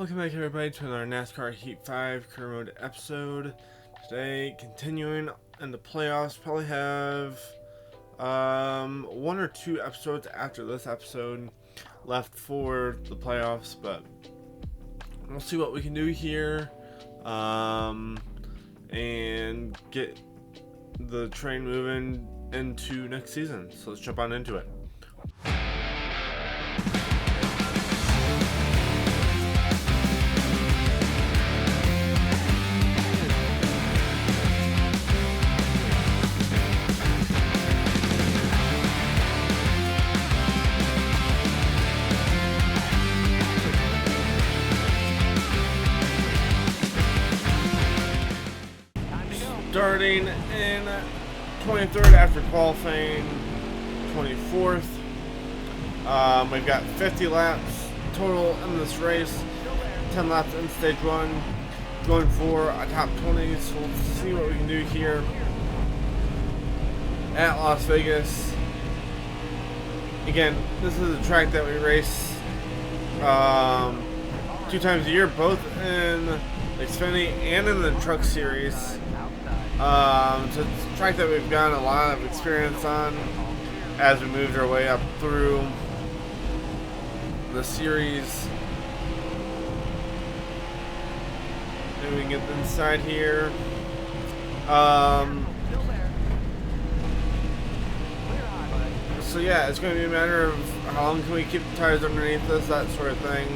Welcome back everybody to another NASCAR Heat 5 career mode episode. Today, continuing in the playoffs, probably have one or two episodes after this episode left for the playoffs, but we'll see what we can do here and get the train moving into next season. So let's jump on into it. Starting in 23rd after qualifying 24th. We've got 50 laps total in this race, 10 laps in stage 1, going for a top 20, so we'll see what we can do here at Las Vegas. Again, this is a track that we race 2 times a year, both in Xfinity and in the Truck Series. So it's a track that we've gotten a lot of experience on as we moved our way up through the series. Maybe we can get inside here. So yeah, it's going to be a matter of how long can we keep the tires underneath us, that sort of thing.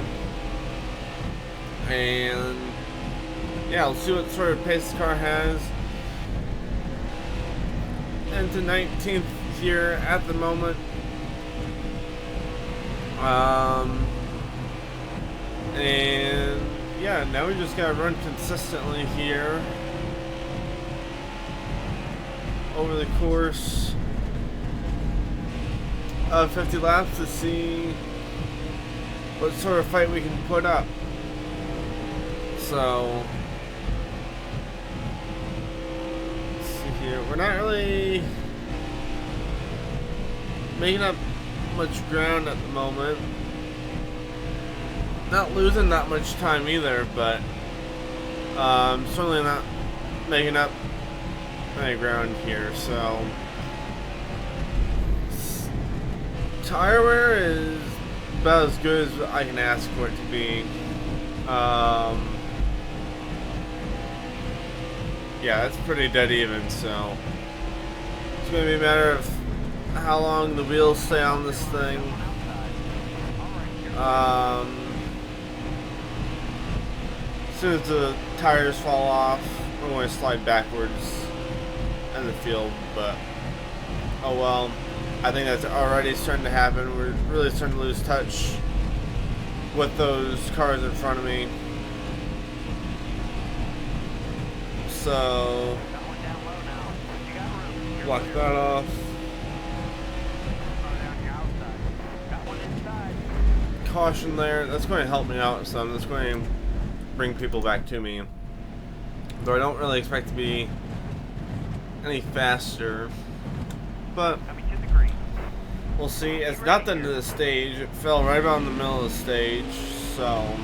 And yeah, let's see what sort of pace this car has. Into 19th here at the moment. And yeah, now we just gotta run consistently here over the course of 50 laps to see what sort of fight we can put up. So here. We're not really making up much ground at the moment. Not losing that much time either, but certainly not making up any ground here. So tire wear is about as good as I can ask for it to be. Yeah, it's pretty dead even, so it's going to be a matter of how long the wheels stay on this thing. As soon as the tires fall off, we're going to slide backwards in the field, but oh well. I think that's already starting to happen. We're really starting to lose touch with those cars in front of me. So block that off. Caution there. That's going to help me out some. That's going to bring people back to me. Though I don't really expect to be any faster. But we'll see. It's not the end of the stage. It fell right about in the middle of the stage. So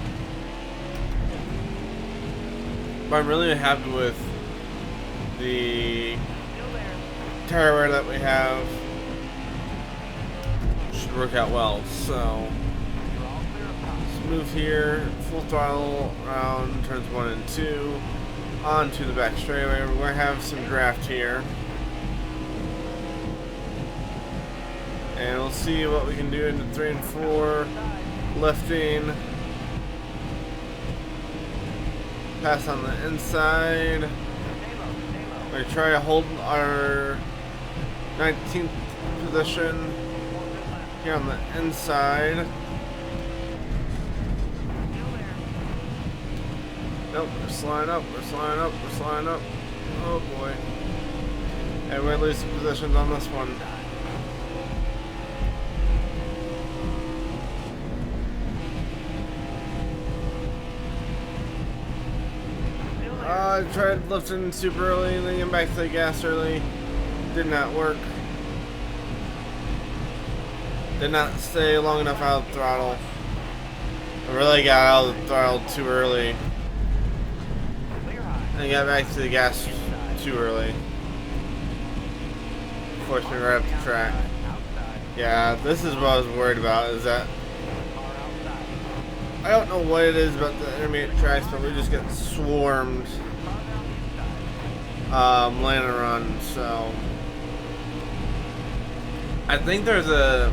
but I'm really happy with the tire wear that we have. Should work out well. So let's move here, full throttle around turns 1 and 2 onto the back straightaway. We're going to have some draft here, and we'll see what we can do into 3 and 4, lifting. Pass on the inside. We're going to try to hold our 19th position here on the inside. Nope, we're sliding up, we're sliding up, we're sliding up. Oh boy. And we're losing positions on this one. I tried lifting super early and then getting back to the gas early. Did not work. Did not stay long enough out of the throttle. I really got out of the throttle too early. And got back to the gas too early. Forced me right up the track. Yeah, this is what I was worried about, is that I don't know what it is about the intermediate tracks, but we just get swarmed laying around, so I think there's a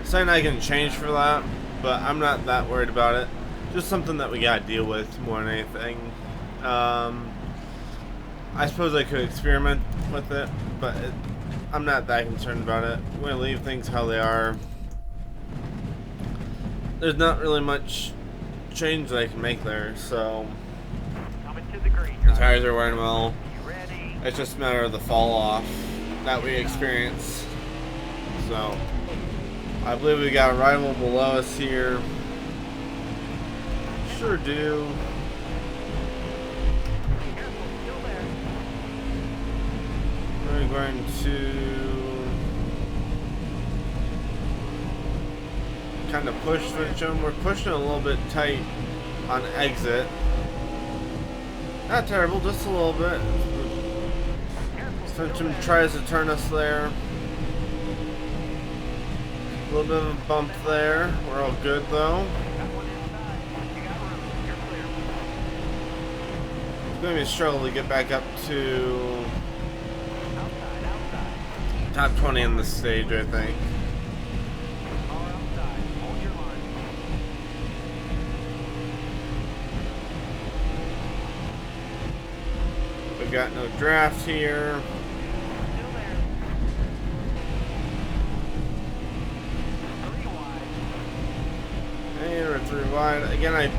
something I can change for that, but I'm not that worried about it. Just something that we gotta deal with more than anything. I suppose I could experiment with it, but I'm not that concerned about it. I'm gonna leave things how they are. There's not really much change that I can make there, so the tires are wearing well. It's just a matter of the fall off that we experience. So I believe we got a rival below us here. Sure do. We're going to kind of push switch them. We're pushing a little bit tight on exit. Not terrible, just a little bit. Switchum tries to turn us there. A little bit of a bump there. We're all good though. It's going to be a struggle to get back up to top 20 in this stage, I think. We've got no draft here. And we're 3 wide. Again, I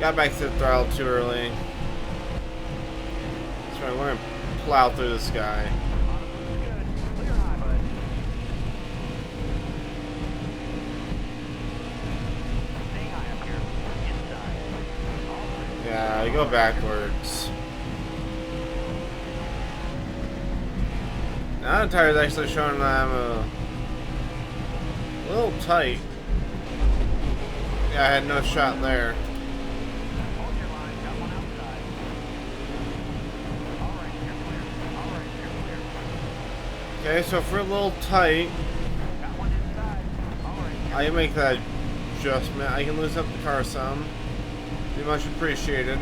got back to the throttle too early. That's right, we're going to plow through this guy. Yeah, I go backwards. Now the tire's actually showing that I'm a little tight. Yeah, I had no shot there. Okay, so if we're a little tight, I can make that adjustment. I can lose up the car some. Be much appreciated.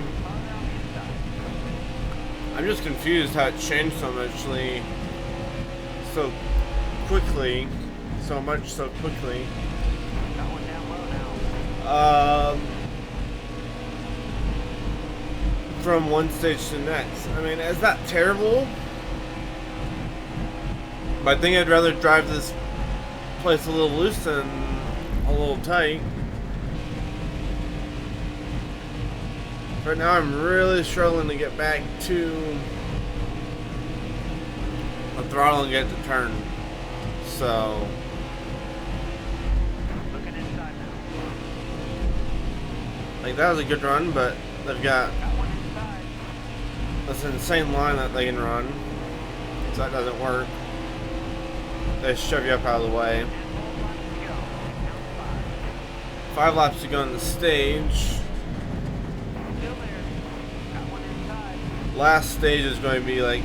I'm just confused how it changed so muchly, so quickly, so quickly. From one stage to the next. I mean, is that terrible? But I think I'd rather drive this place a little loose than a little tight. Right now I'm really struggling to get back to the throttle and get to turn. So like that was a good run, but they've got this insane line that they can run. So that doesn't work. They shove you up out of the way. 5 laps to go on the stage. Last stage is going to be like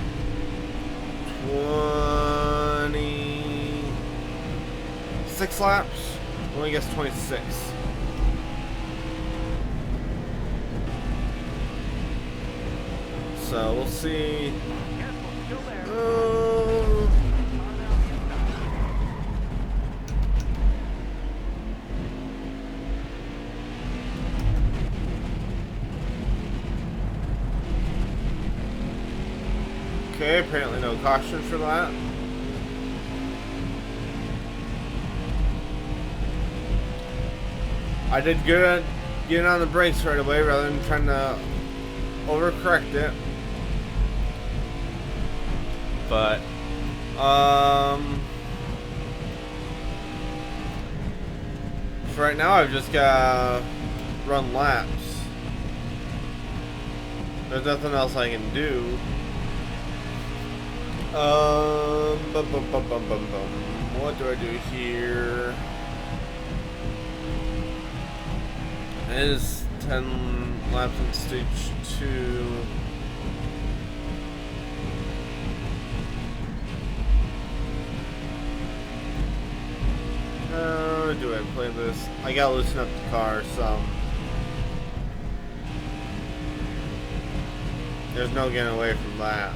26 laps. Well, I guess 26. So we'll see. Okay, apparently no caution for that. I did good at getting on the brakes right away rather than trying to overcorrect it. But, for right now I've just got to run laps. There's nothing else I can do. What do I do here? It is 10 laps in stage 2. How do I play this? I gotta loosen up the car some. There's no getting away from that.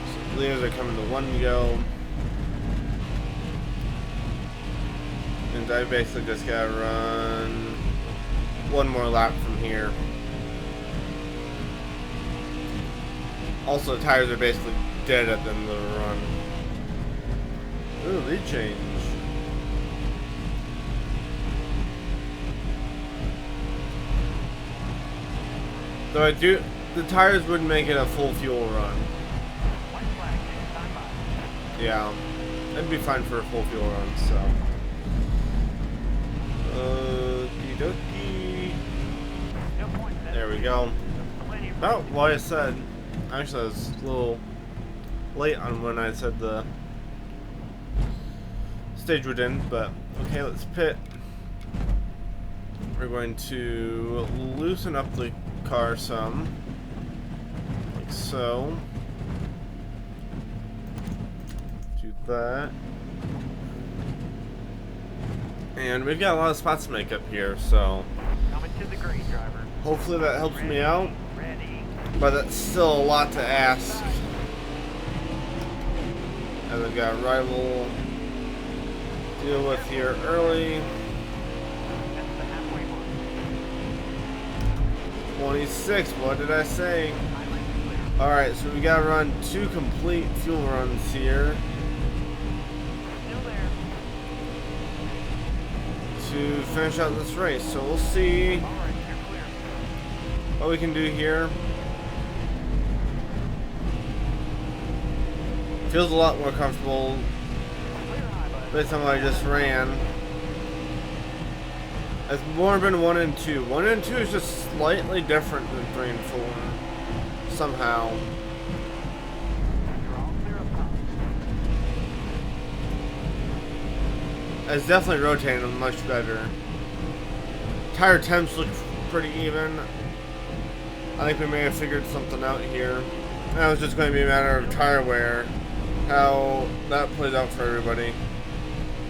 So leaders are coming to 1 to go. And I basically just gotta run 1 more lap from here. Also, the tires are basically dead at the end of the run. Ooh, lead change. Though the tires would make it a full fuel run. Yeah, it'd be fine for a full fuel run, so. Okie dokie. There we go. Oh, well, I said, actually I was a little late on when I said the stage would end, but okay, let's pit. We're going to loosen up the car some, like so. Do that. And we've got a lot of spots to make up here, so hopefully that helps me out. But that's still a lot to ask. And I've got rival to deal with here early. 26, what did I say? Alright, so we gotta run 2 complete fuel runs here to finish out this race. So we'll see what we can do here. Feels a lot more comfortable based on what I just ran. It's more been 1 and 2. 1 and 2 is just slightly different than 3 and 4. Somehow. It's definitely rotating much better. Tire temps look pretty even. I think we may have figured something out here. Now it's just going to be a matter of tire wear. How that plays out for everybody.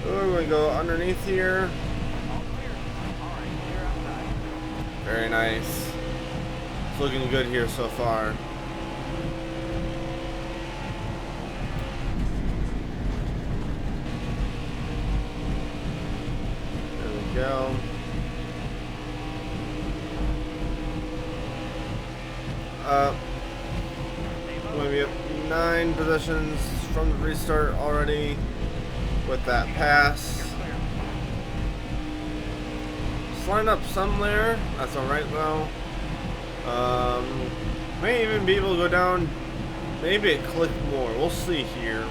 We're going to go underneath here. Very nice. It's looking good here so far. There we go. Maybe up 9 positions from the restart already with that pass. Line up somewhere. That's alright though. May even be able to go down maybe a click more. We'll see here.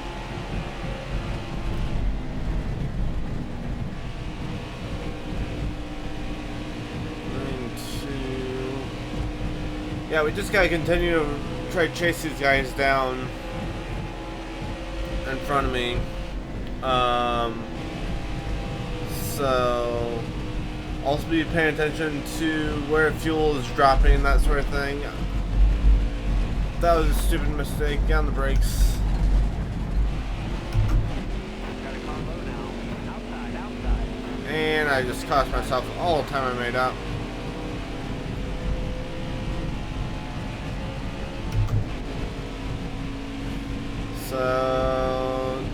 Yeah, we just gotta continue to try to chase these guys down in front of me. So also be paying attention to where fuel is dropping, that sort of thing. That was a stupid mistake. Get on the brakes. And I just cost myself all the time I made up. So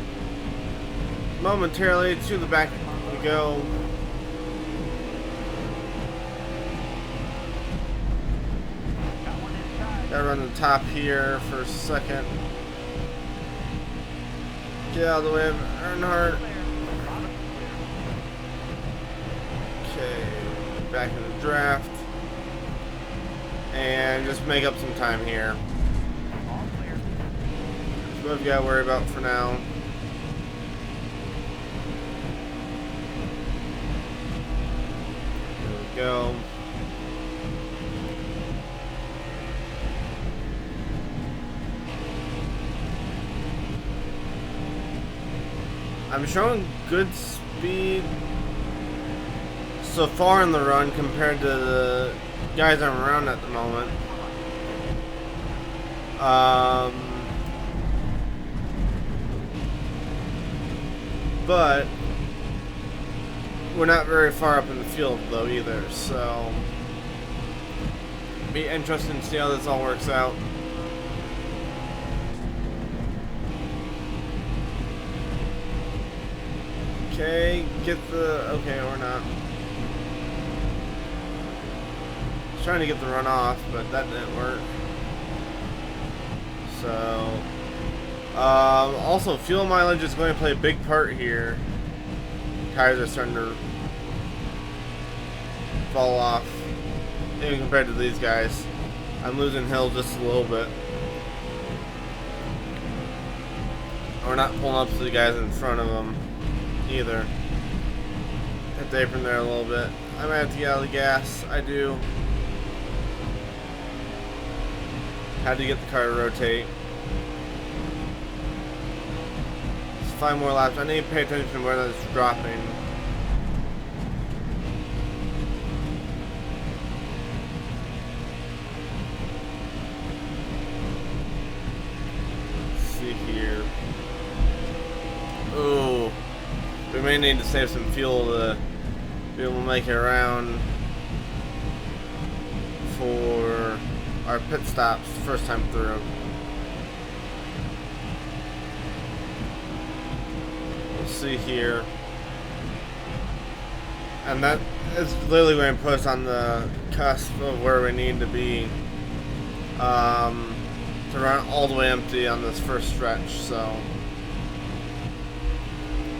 momentarily to the back we go. Gotta run the top here for a second. Get out of the way of Earnhardt. Okay, back in the draft. And just make up some time here. That's what I've got to worry about for now. There we go. I'm showing good speed so far in the run compared to the guys I'm around at the moment. But we're not very far up in the field though either, so be interesting to see how this all works out. Okay, okay, or not. I was trying to get the run off, but that didn't work. So, also fuel mileage is going to play a big part here. Tires are starting to fall off, even compared to these guys. I'm losing hill just a little bit. We're not pulling up to the guys in front of them either. Hit the apron there a little bit. I might have to get out of the gas. I do. Had to get the car to rotate. Just 5 more laps. I need to pay attention to where that's dropping. Let's see here. Ooh. We may need to save some fuel to be able to make it around for our pit stops first time through. We'll see here. And that is literally going to put us on the cusp of where we need to be to run all the way empty on this first stretch. So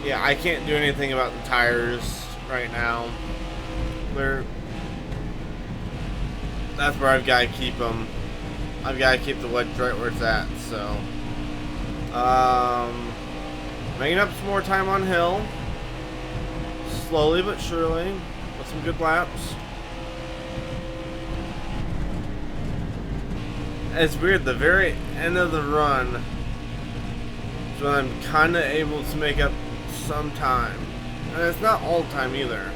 yeah, I can't do anything about the tires right now. That's where I've got to keep them. I've got to keep the wedge right where it's at. So, making up some more time on hill, slowly but surely, with some good laps. It's weird. The very end of the run is when I'm kind of able to make up some time, and it's not all the time either,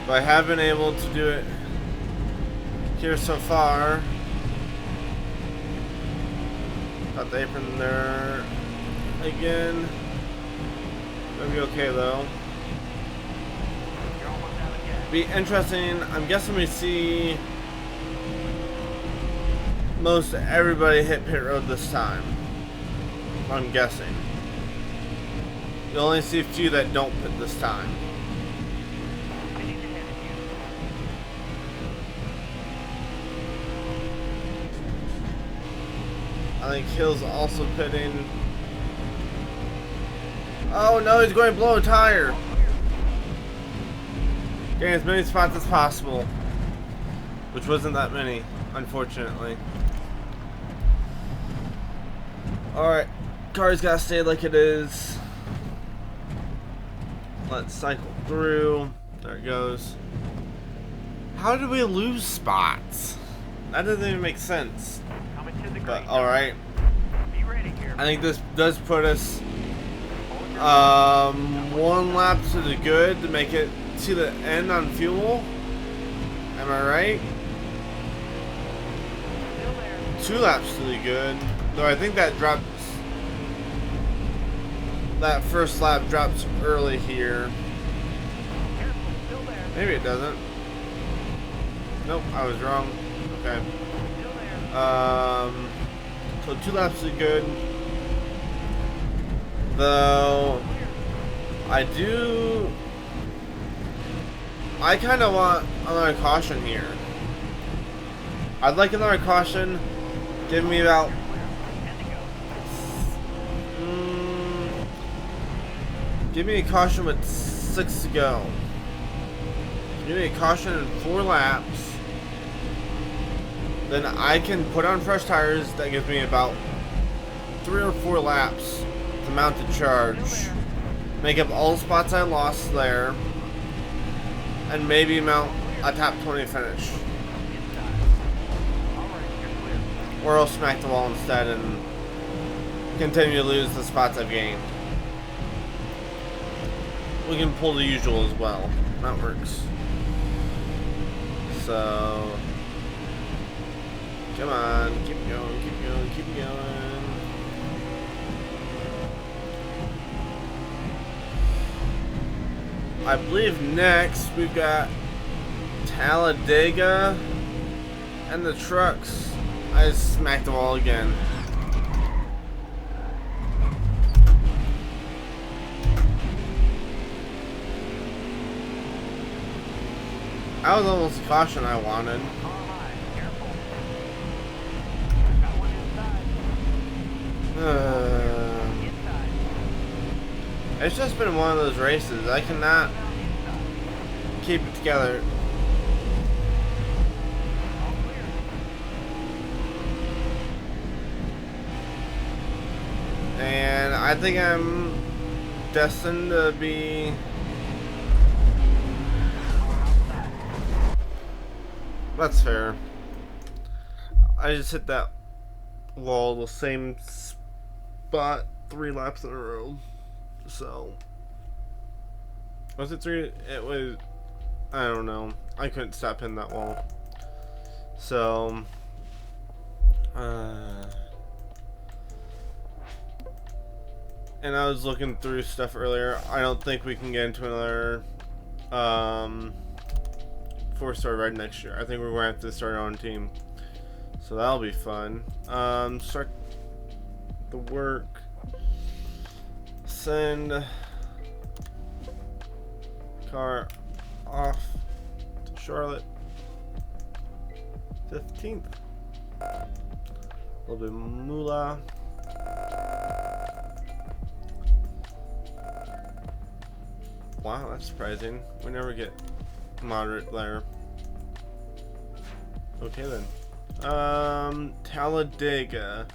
but I have been able to do it here so far. Got the apron there again. Gonna be okay though. Be interesting. I'm guessing we see most everybody hit pit road this time. I'm guessing. You'll only see a few that don't pit this time. I think Hill's also pitting. Oh no, he's going to blow a tire. Getting as many spots as possible, which wasn't that many, unfortunately. Alright, car's gotta stay like it is. Let's cycle through. There it goes. How did we lose spots? That doesn't even make sense. But alright. I think this does put us 1 lap to the good to make it to the end on fuel. Am I right? 2 laps to the good. Though I think that drops. That first lap drops early here. Maybe it doesn't. Nope, I was wrong. Okay. So 2 laps is good. Though I kind of want another caution here. I'd like another caution. Give me about give me a caution with 6 to go. Give me a caution in 4 laps. Then I can put on fresh tires. That gives me about 3 or 4 laps to mount the charge. Make up all the spots I lost there. and maybe mount a top 20 finish. Or I'll smack the wall instead and continue to lose the spots I've gained. We can pull the usual as well. That works. So, come on, keep going, keep going, keep going. I believe next we've got Talladega and the trucks. I just smacked the wall again. That was almost a caution I wanted. It's just been one of those races. I cannot keep it together. And I think I'm destined to be that's fair. I just hit that wall the same spot 3 laps in a row. So was it 3? It was, I don't know. I couldn't stop hitting that wall. So and I was looking through stuff earlier. I don't think we can get into another 4-star ride next year. I think we're going to have to start our own team. So that'll be fun. Start the work. Send car off to Charlotte. 15th. A little bit of moolah. Wow, that's surprising. We never get moderate there. Okay then. Talladega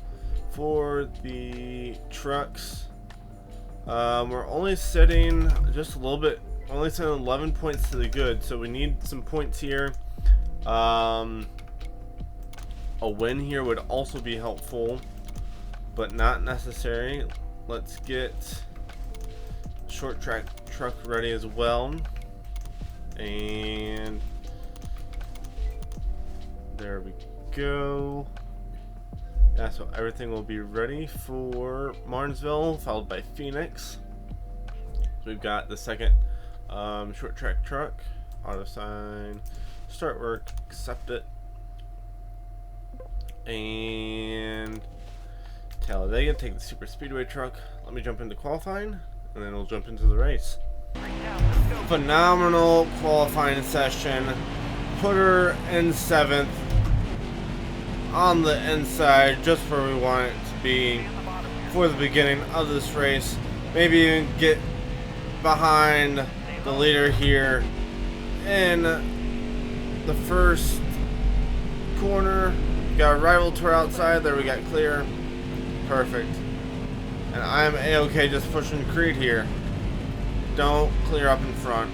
for the trucks. We're only sitting just a little bit. Only sitting 11 points to the good, so we need some points here. A win here would also be helpful, but not necessary. Let's get short track truck ready as well. And there we go. Yeah, so everything will be ready for Martinsville, followed by Phoenix. So we've got the second short track truck. Auto sign, start work, accept it. And Talladega, take the super speedway truck. Let me jump into qualifying, and then we'll jump into the race. Phenomenal qualifying session. Put her in 7th on the inside, just where we want it to be for the beginning of this race. Maybe even get behind the leader here in the first corner. Got a rival tour outside. There we got clear. Perfect. And I'm A-okay just pushing Creed here. Don't clear up in front.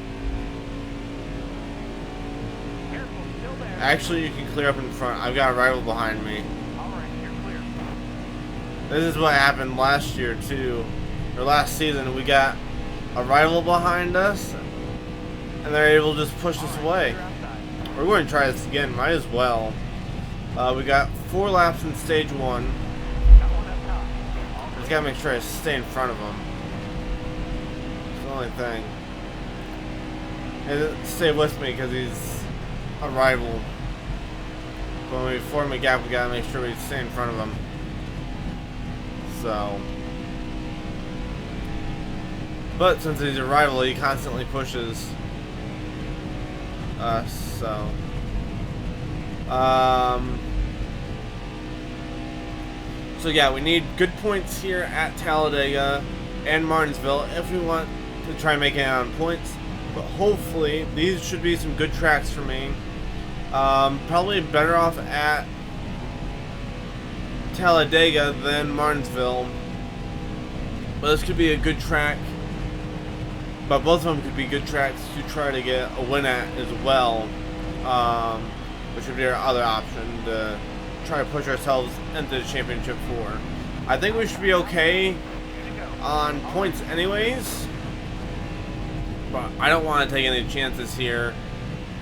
Actually, you can clear up in front. I've got a rival behind me. This is what happened last year too, or last season. We got a rival behind us, and they're able to just push us away. We're going to try this again. Might as well. We got 4 laps in stage 1. Just gotta make sure I stay in front of them. It's the only thing. And stay with me because he's a rival. But when we form a gap, we gotta make sure we stay in front of him. So, but since he's a rival, he constantly pushes us. So, so yeah, we need good points here at Talladega and Martinsville if we want to try and make it on points. But hopefully, these should be some good tracks for me. Probably better off at Talladega than Martinsville. But this could be a good track but both of them could be good tracks to try to get a win at as well, which would be our other option to try to push ourselves into the championship for. I think we should be okay on points anyways, but I don't want to take any chances here.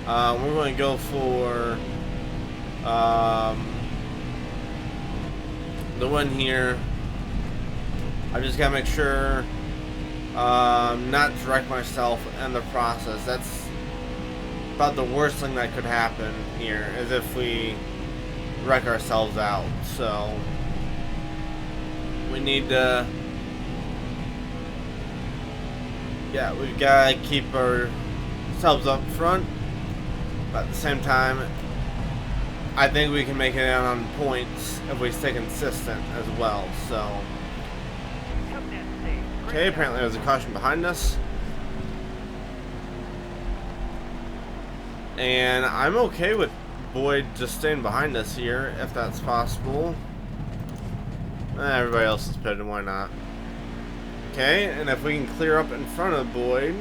We're going to go for the win here. I just gotta make sure not to wreck myself in the process. That's about the worst thing that could happen here, is if we wreck ourselves out. So we need to, yeah, we've got to keep ourselves up front, but at the same time, I think we can make it out on points if we stay consistent as well. So, okay, apparently there's a caution behind us, and I'm okay with Boyd just staying behind us here if that's possible. Everybody else is pitted, why not? Okay, and if we can clear up in front of Boyd,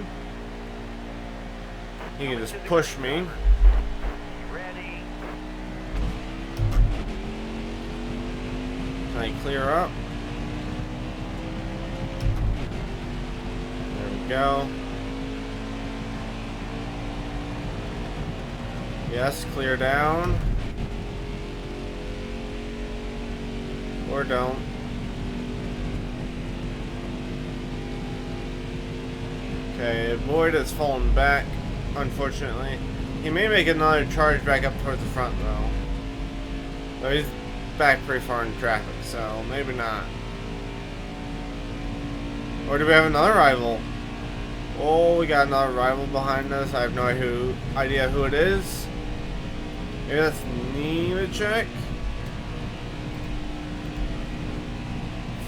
he can just push me. Can I clear up? There we go. Yes, clear down. Or don't. Okay, Boyd has fallen back, unfortunately. He may make another charge back up towards the front, though. So he's back pretty far in traffic, so maybe not. Or do we have another rival? Oh, we got another rival behind us. I have no idea who it is. Maybe that's Nemechek?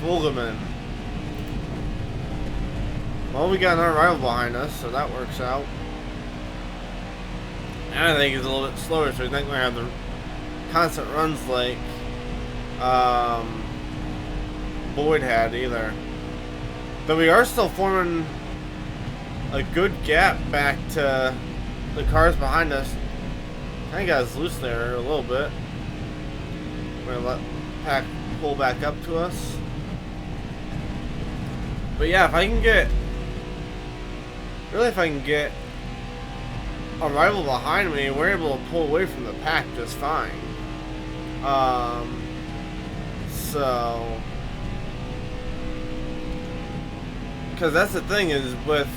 Fulgeman. Well, we got another rival behind us, so that works out. And I think he's a little bit slower, so I think we're going to have the constant runs like Boyd had either. But we are still forming a good gap back to the cars behind us. Kind of got us loose there a little bit. We're going to let Pack pull back up to us. But yeah, if I can get a rival behind me, we're able to pull away from the pack just fine. So, because that's the thing is with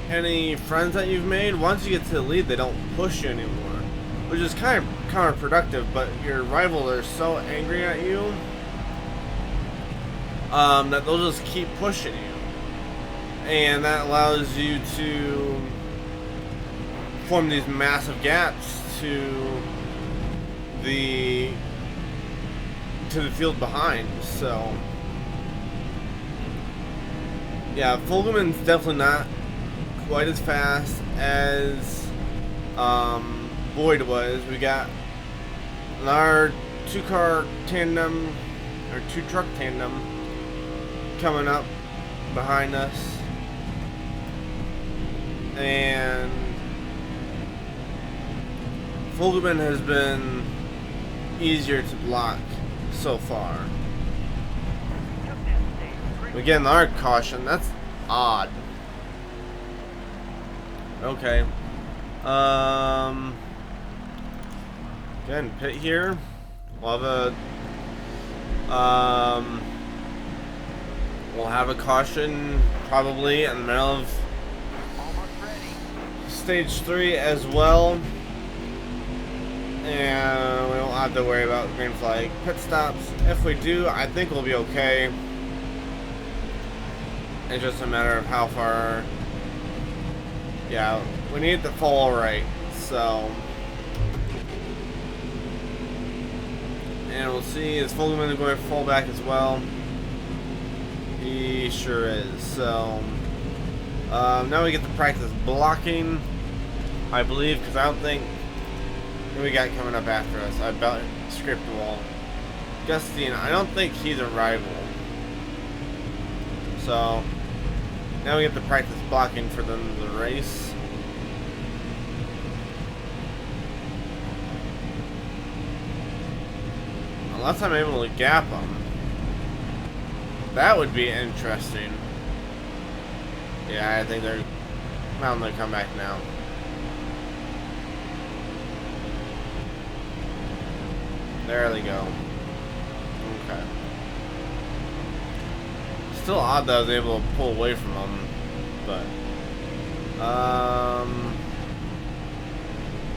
any friends that you've made, once you get to the lead, they don't push you anymore, which is kind of counterproductive. But your rivals are so angry at you that they'll just keep pushing you, and that allows you to form these massive gaps to the field behind. So yeah, Fulgeman's definitely not quite as fast as Boyd was. We got our two-car tandem, or two-truck tandem, coming up behind us, and Fulgeman has been easier to block so far. Again, our caution, that's odd. Okay. Again, pit here. We'll have a caution probably in the middle of stage 3 as well. And we don't have to worry about green flag pit stops. If we do, I think we'll be okay. It's just a matter of how far. Yeah, we need to fall right. So, and we'll see. Is Fulgeman going to fall back as well? He sure is. So, now we get to practice blocking, I believe, because I don't think who we got coming up after us. I about scraped the wall. Gustine, I don't think he's a rival. So, Now we get to practice blocking for them in the race. Unless I'm able to gap them. That would be interesting. Yeah, I think they're bound to come back now. There they go. Okay. Still odd that I was able to pull away from them, but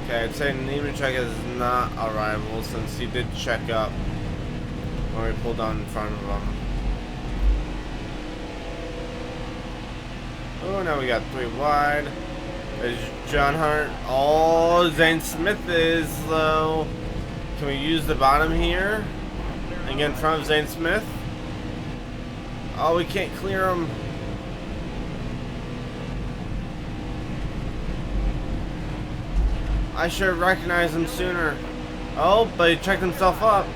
okay, I'd say Nemechek is not a rival since he did check up when we pulled down in front of him. Oh, now we got 3 wide. There's John Hart. Oh, Zane Smith is low. Can we use the bottom here and get in front of Zane Smith? Oh, we can't clear him. I should have recognized him sooner. Oh, but he checked himself up.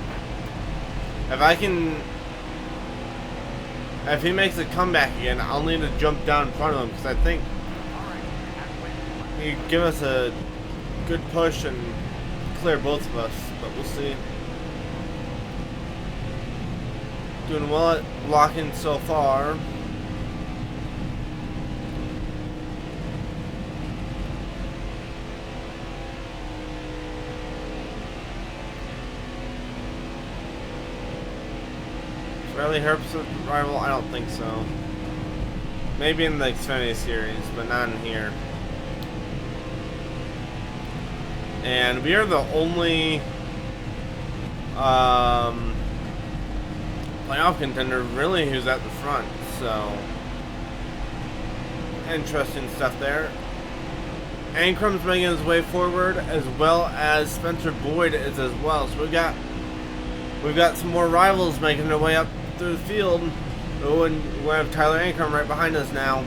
If he makes a comeback again, I'll need to jump down in front of him because I think he'd give us a good push and clear both of us, but we'll see. Doing well at blocking so far. Really hurts the rival? I don't think so. Maybe in the Xfinity series, but not in here. And we are the only playoff contender really who's at the front, so interesting stuff there. Ankrum's making his way forward, as well as Spencer Boyd is as well. So we've got some more rivals making their way up through the field. Oh, and we have Tyler Ankrum right behind us now.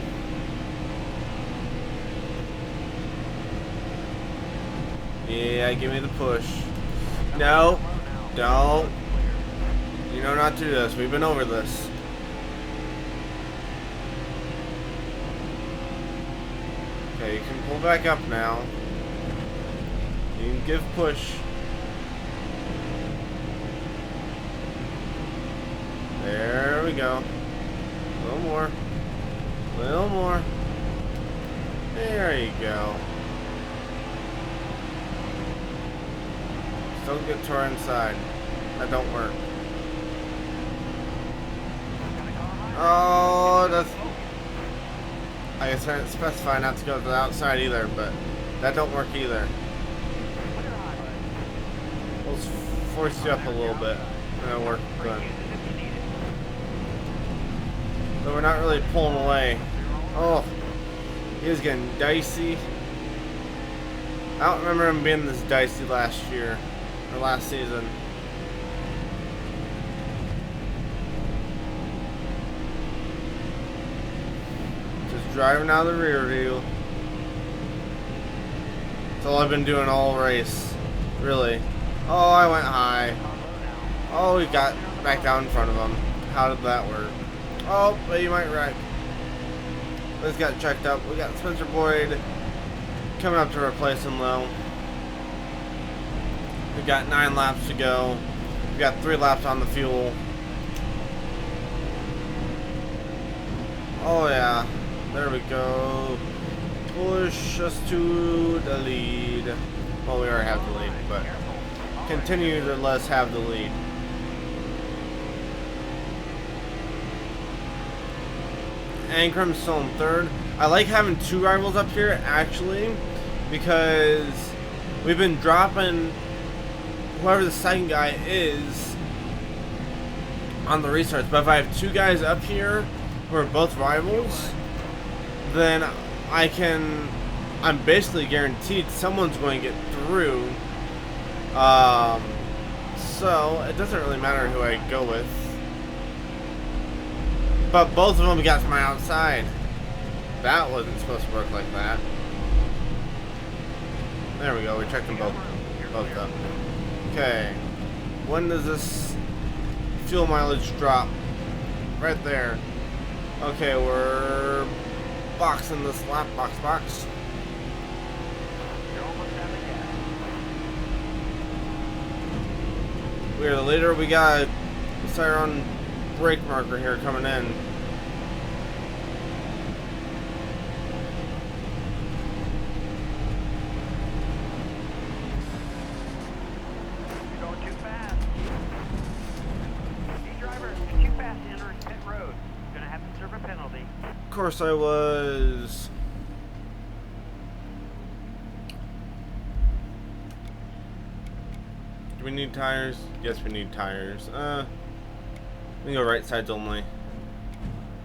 Yeah, give me the push. No, don't. You know not to do this. We've been over this. Okay, you can pull back up now. You can give push. There we go. A little more. A little more. There you go. Still get to our inside. That don't work. Oh, that's... I guess I didn't specify not to go to the outside either, but that don't work either. We'll force you up a little bit. That'll work good. So we're not really pulling away. Oh, he is getting dicey. I don't remember him being this dicey last year, or last season. Just driving out of the rear view. That's all I've been doing all race, really. Oh, I went high. Oh, we got back down in front of him. How did that work? Oh, but you might wreck. Let's got checked up. We got Spencer Boyd coming up to replace him though. We got 9 laps to go. We got 3 laps on the fuel. Oh yeah, there we go. Push us to the lead. Well, we already have the lead, but continue to let us have the lead. Ankrum's still in 3rd. I like having 2 rivals up here, actually, because we've been dropping whoever the second guy is on the restarts. But if I have 2 guys up here who are both rivals, then I'm basically guaranteed someone's going to get through. So it doesn't really matter who I go with. But both of them got to my outside. That wasn't supposed to work like that. There we go. We checked them both up. Okay. When does this fuel mileage drop? Right there. Okay, we're box in this lap. Box. You're almost out of gas. We're the leader. We got a siren brake marker here coming in. You're going too fast. Hey driver, you're too fast to enter pit road. You're gonna have to serve a penalty. Of course I was. Do we need tires? Yes, we need tires. We can go right sides only.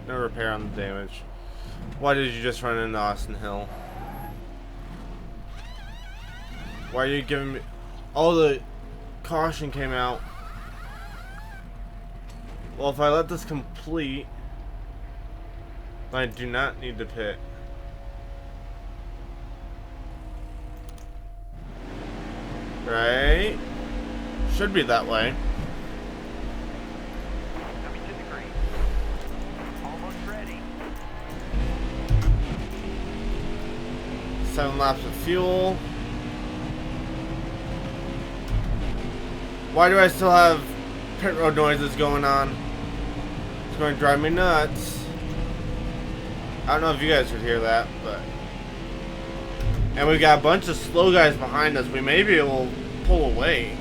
No repair on the damage. Why did you just run into Austin Hill? Why are you giving me... Oh, the caution came out. Well, if I let this complete, I do not need to pit. Right? Should be that way. Coming to the green. Almost ready. 7 laps of fuel. Why do I still have pit road noises going on? It's going to drive me nuts. I don't know if you guys could hear that, but... And we've got a bunch of slow guys behind us. We may be able to pull away.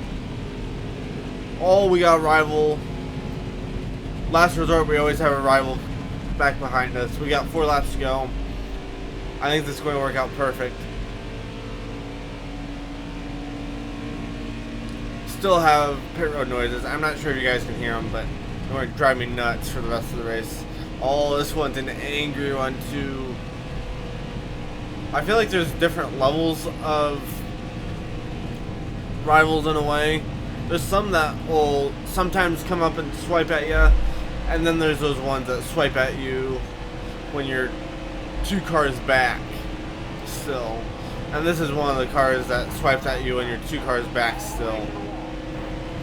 Oh, we got a rival. Last resort, we always have a rival back behind us. We got 4 laps to go. I think this is going to work out perfect. Still have pit road noises. I'm not sure if you guys can hear them, but they're going to drive me nuts for the rest of the race. Oh, this one's an angry one too. I feel like there's different levels of rivals in a way. There's some that will sometimes come up and swipe at you, and then there's those ones that swipe at you when you're 2 cars back still. And this is one of the cars that swiped at you when you're 2 cars back still.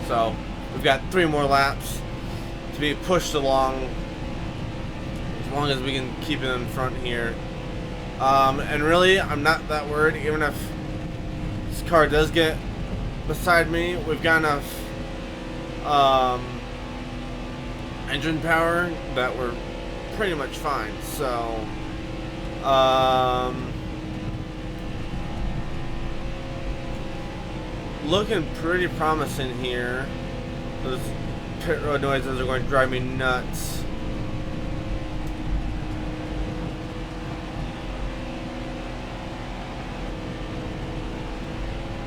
So we've got 3 more laps to be pushed along, as long as we can keep it in front here. And really, I'm not that worried. Even if this car does get beside me, we've got enough engine power that we're pretty much fine. So looking pretty promising here. Those pit road noises are going to drive me nuts.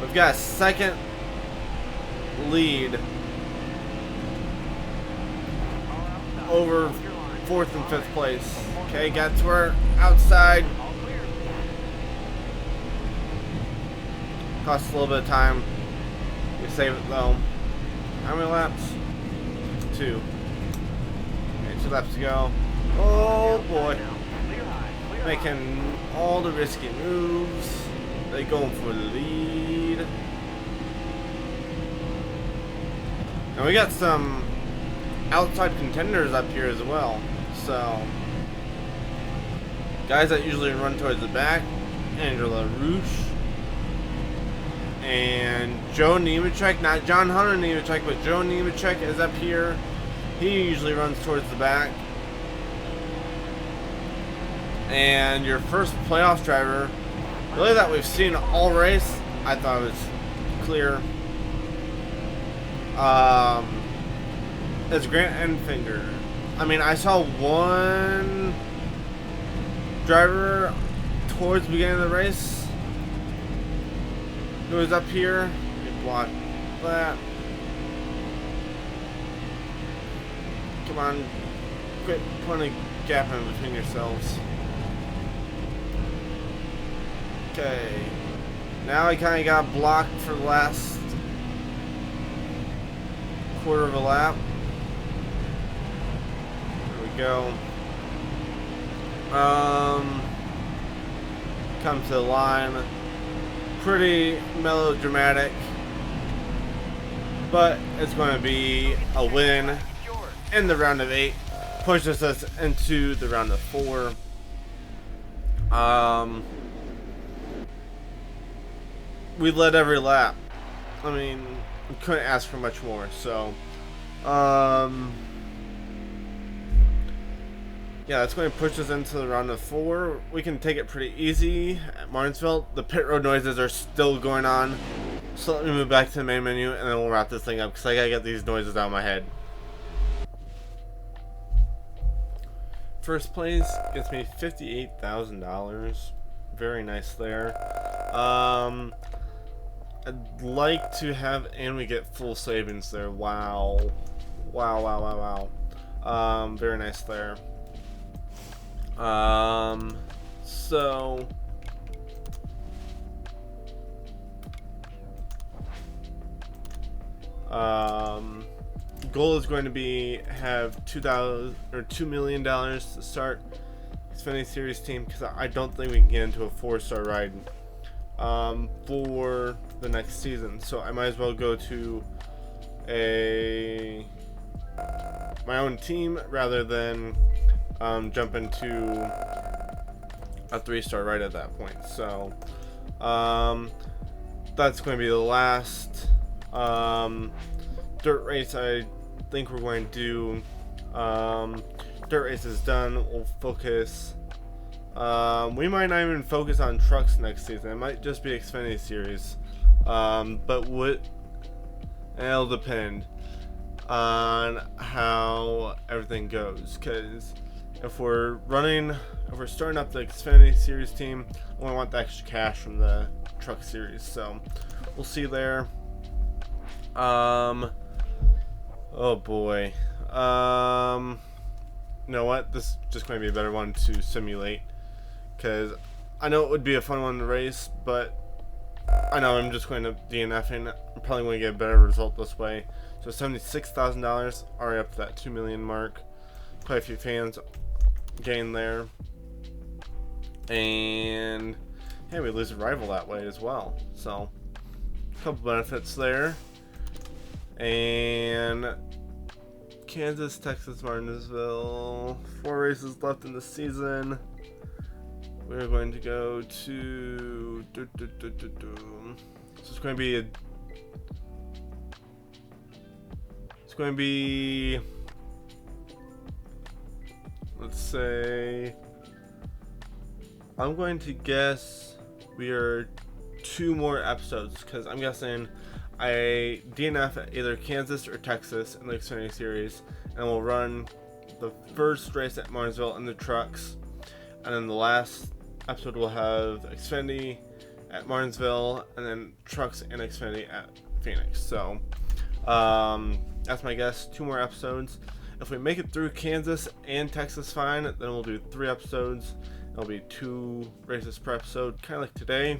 We've got a second lead over 4th and 5th place. Okay, got to our outside. Costs a little bit of time. We save it though. How many laps? 2. Okay, 2 laps to go. Oh boy. Making all the risky moves. They going for the lead. And we got some outside contenders up here as well. So guys that usually run towards the back, Angela Roosh and Joe Nemechek, not John Hunter Nemechek, but Joe Nemechek is up here. He usually runs towards the back. And your first playoffs driver, really that we've seen all race, I thought it was clear. It's Grant Enfinger. I mean, I saw one driver towards the beginning of the race who was up here. Let me block that. Come on, quit putting a gap in between yourselves. Okay, now I kind of got blocked for the last quarter of a lap. There we go. Come to the line. Pretty melodramatic, but it's going to be a win in the round of 8. Pushes us into the round of 4. We led every lap. I mean, we couldn't ask for much more. So, yeah, that's going to push us into the round of 4. We can take it pretty easy at Martinsville. The pit road noises are still going on. So let me move back to the main menu and then we'll wrap this thing up because I gotta get these noises out of my head. First place gets me $58,000. Very nice there. I'd like to have, and we get full savings there. Wow. Wow. Very nice there. So goal is going to be have $2 million to start Xfinity Series team because I don't think we can get into a 4-star ride for the next season. So I might as well go to my own team rather than jump into a 3-star ride at that point. So that's going to be the last dirt race I think we're going to do. Dirt race is done. We'll focus. We might not even focus on trucks next season. It might just be Xfinity Series. But it'll depend on how everything goes. Because if we're starting up the Xfinity Series team, we want the extra cash from the truck series. So we'll see there. Oh boy. You know what? This is just going to be a better one to simulate. Because I know it would be a fun one to race, but I know I'm just going to DNF and I'm probably going to get a better result this way. So $76,000, already up to that 2 million mark. Quite a few fans gain there. And hey, we lose a rival that way as well. So a couple benefits there. And Kansas, Texas, Martinsville. 4 races left in the season. We're going to go to so it's going to be let's say I'm going to guess we are 2 more episodes because I'm guessing I DNF at either Kansas or Texas in the Xfinity Series, and we'll run the first race at Martinsville in the trucks, and then the last episode we'll have Xfinity at Martinsville, and then trucks and Xfinity at Phoenix. So that's my guess. 2 more episodes. If we make it through Kansas and Texas fine, then we'll do 3 episodes. It'll be 2 races per episode, kind of like today.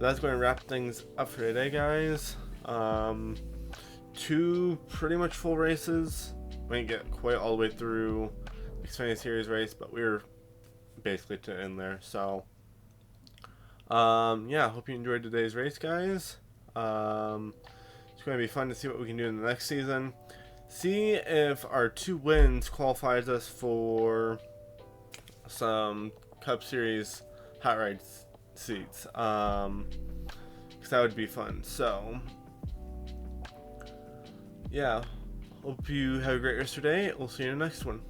That's going to wrap things up for today, guys. 2 pretty much full races. We didn't get quite all the way through the Xfinity Series race, but we were basically to end there. So, yeah, hope you enjoyed today's race, guys. It's going to be fun to see what we can do in the next season. See if our 2 wins qualifies us for some Cup Series hot ride seats. Because that would be fun. So, yeah, hope you have a great rest of your day. We'll see you in the next one.